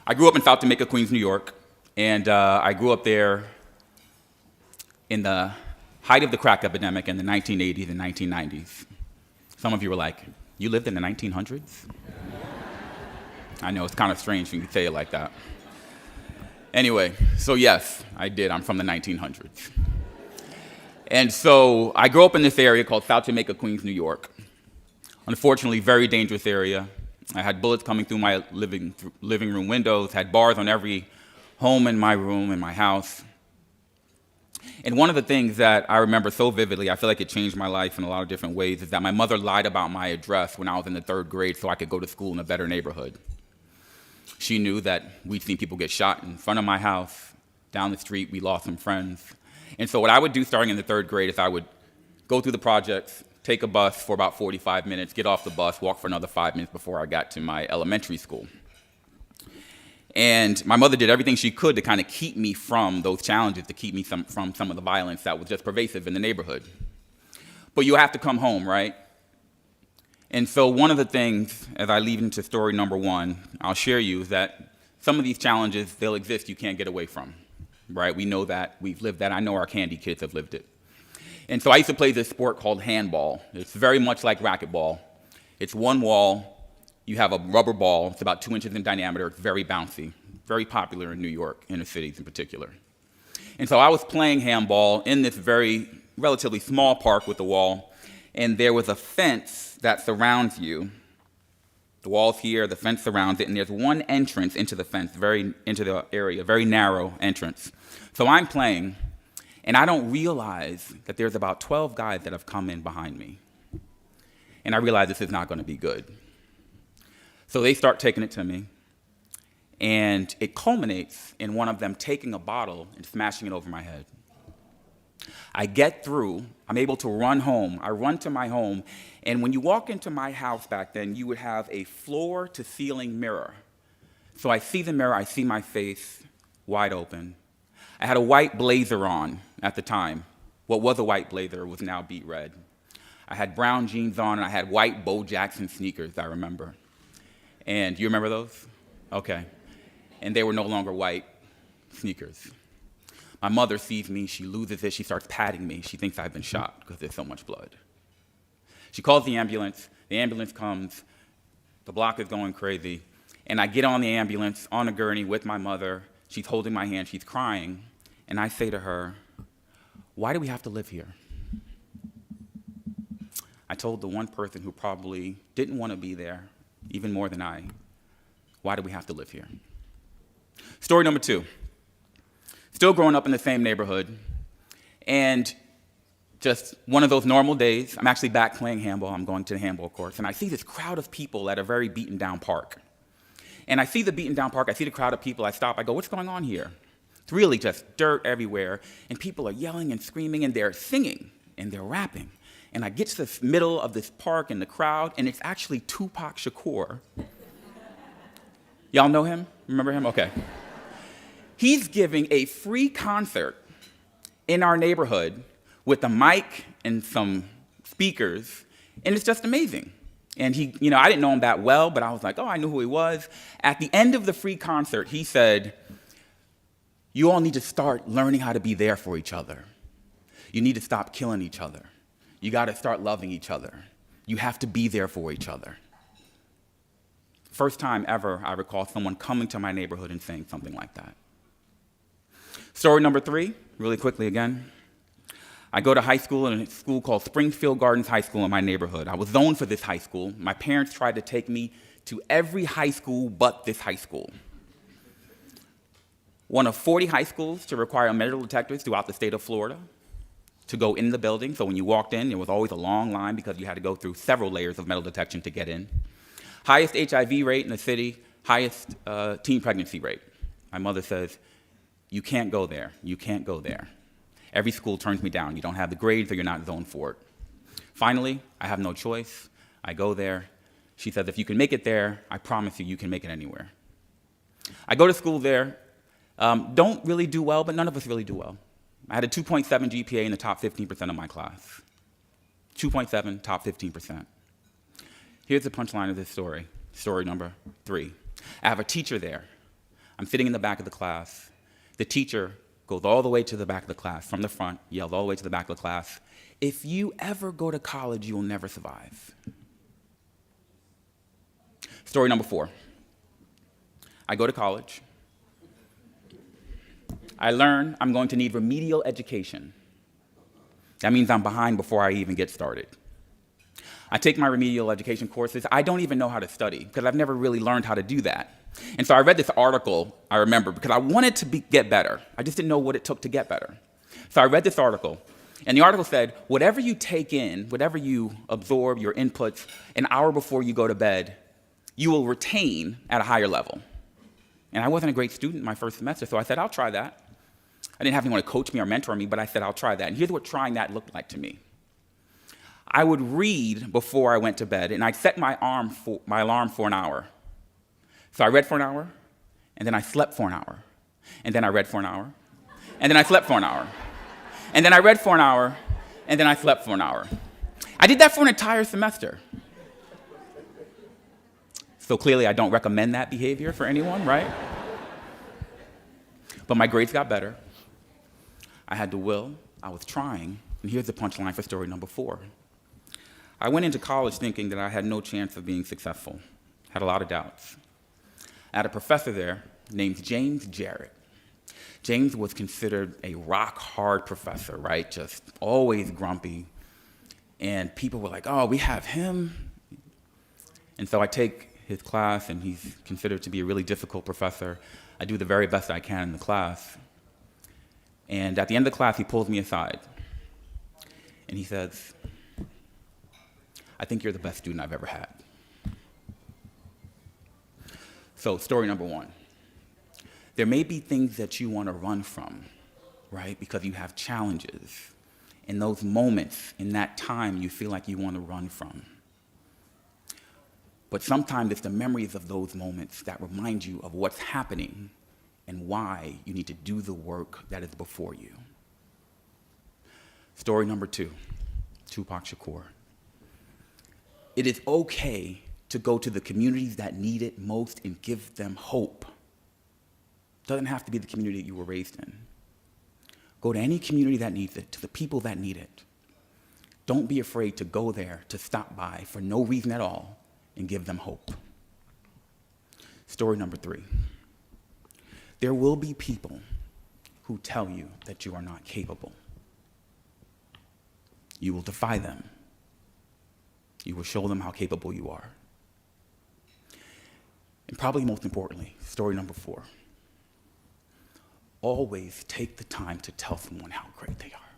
I grew up in South Jamaica, Queens, New York, and I grew up there in the height of the crack epidemic in the 1980s and 1990s. Some of you were like, you lived in the 1900s? I know, it's kind of strange when you say it like that. Anyway, so yes, I did. I'm from the 1900s. And so I grew up in this area called South Jamaica, Queens, New York. Unfortunately, very dangerous area. I had bullets coming through my living room windows, had bars on every home in my room, in my house. And one of the things that I remember so vividly, I feel like it changed my life in a lot of different ways, is that my mother lied about my address when I was in the 3rd grade so I could go to school in a better neighborhood. She knew that we'd seen people get shot in front of my house, down the street, we lost some friends. And so what I would do starting in the 3rd grade is I would go through the projects, take a bus for about 45 minutes, get off the bus, walk for another 5 minutes before I got to my elementary school. And my mother did everything she could to kind of keep me from those challenges, to keep me from some of the violence that was just pervasive in the neighborhood. But you have to come home, right? And so one of the things, as I lead into story number 1, I'll share you, is that some of these challenges, they'll exist, you can't get away from, right? We know that, we've lived that, I know our Candy kids have lived it. And so I used to play this sport called handball. It's very much like racquetball. It's one wall, you have a rubber ball, it's about 2 inches in diameter, it's very bouncy, very popular in New York, inner cities in particular. And so I was playing handball in this very relatively small park with a wall, and there was a fence that surrounds you. The wall's here, the fence surrounds it, and there's one entrance into the fence, into the area, very narrow entrance. So I'm playing, and I don't realize that there's about 12 guys that have come in behind me. And I realize this is not going to be good. So they start taking it to me, and it culminates in one of them taking a bottle and smashing it over my head. I get through, I'm able to run home. I run to my home, and when you walk into my house back then, you would have a floor-to-ceiling mirror. So I see the mirror, I see my face wide open. I had a white blazer on at the time. What was a white blazer was now beet red. I had brown jeans on, and I had white Bo Jackson sneakers, I remember. And you remember those? Okay. And they were no longer white sneakers. My mother sees me, she loses it, she starts patting me. She thinks I've been shot because there's so much blood. She calls the ambulance comes, the block is going crazy, and I get on the ambulance on a gurney with my mother. She's holding my hand, she's crying, and I say to her, why do we have to live here? I told the one person who probably didn't want to be there, even more than I, why do we have to live here? Story number 2. Still growing up in the same neighborhood, and just one of those normal days, I'm actually back playing handball, I'm going to the handball course, and I see this crowd of people at a very beaten down park. And I see the beaten down park, I see the crowd of people, I stop, I go, what's going on here? It's really just dirt everywhere, and people are yelling and screaming, and they're singing, and they're rapping. And I get to the middle of this park and the crowd, and it's actually Tupac Shakur. Y'all know him? Remember him? Okay. He's giving a free concert in our neighborhood with a mic and some speakers, and it's just amazing. And he, I didn't know him that well, but I was like, oh, I knew who he was. At the end of the free concert, he said, you all need to start learning how to be there for each other. You need to stop killing each other. You got to start loving each other. You have to be there for each other. First time ever I recall someone coming to my neighborhood and saying something like that. Story number 3, really quickly again. I go to high school in a school called Springfield Gardens High School in my neighborhood. I was zoned for this high school. My parents tried to take me to every high school but this high school. One of 40 high schools to require metal detectors throughout the state of Florida to go in the building. So when you walked in, there was always a long line because you had to go through several layers of metal detection to get in. Highest HIV rate in the city, highest teen pregnancy rate. My mother says, you can't go there, you can't go there. Every school turns me down. You don't have the grades or you're not zoned for it. Finally, I have no choice. I go there. She says, if you can make it there, I promise you, you can make it anywhere. I go to school there. Don't really do well, but none of us really do well. I had a 2.7 GPA in the top 15% of my class. 2.7, top 15%. Here's the punchline of this story, story number 3. I have a teacher there. I'm sitting in the back of the class. The teacher goes all the way to the back of the class, from the front, yells all the way to the back of the class, "If you ever go to college, you will never survive." Story number 4. I go to college. I learn I'm going to need remedial education. That means I'm behind before I even get started. I take my remedial education courses. I don't even know how to study because I've never really learned how to do that. And so I read this article, I remember, because I wanted to get better. I just didn't know what it took to get better. So I read this article, and the article said, whatever you take in, whatever you absorb, your inputs, an hour before you go to bed, you will retain at a higher level. And I wasn't a great student my first semester, so I said, I'll try that. I didn't have anyone to coach me or mentor me, but I said, I'll try that. And here's what trying that looked like to me. I would read before I went to bed, and I'd set my alarm for an hour. So I read for an hour, and then I slept for an hour. And then I read for an hour, and then I slept for an hour. And then I read for an hour, and then I slept for an hour. I did that for an entire semester. So clearly I don't recommend that behavior for anyone, right? But my grades got better. I had the will, I was trying, and here's the punchline for story number 4. I went into college thinking that I had no chance of being successful, had a lot of doubts. I had a professor there named James Jarrett. James was considered a rock-hard professor, right? Just always grumpy. And people were like, oh, we have him. And so I take his class, and he's considered to be a really difficult professor. I do the very best I can in the class. And at the end of the class, he pulls me aside, and he says, I think you're the best student I've ever had. So story number 1. There may be things that you want to run from, right? Because you have challenges. In those moments, in that time, you feel like you want to run from. But sometimes it's the memories of those moments that remind you of what's happening and why you need to do the work that is before you. Story number 2, Tupac Shakur. It is okay to go to the communities that need it most and give them hope. It doesn't have to be the community that you were raised in. Go to any community that needs it, to the people that need it. Don't be afraid to go there, to stop by for no reason at all, and give them hope. Story number 3. There will be people who tell you that you are not capable. You will defy them. You will show them how capable you are. And probably most importantly, story number 4. Always take the time to tell someone how great they are.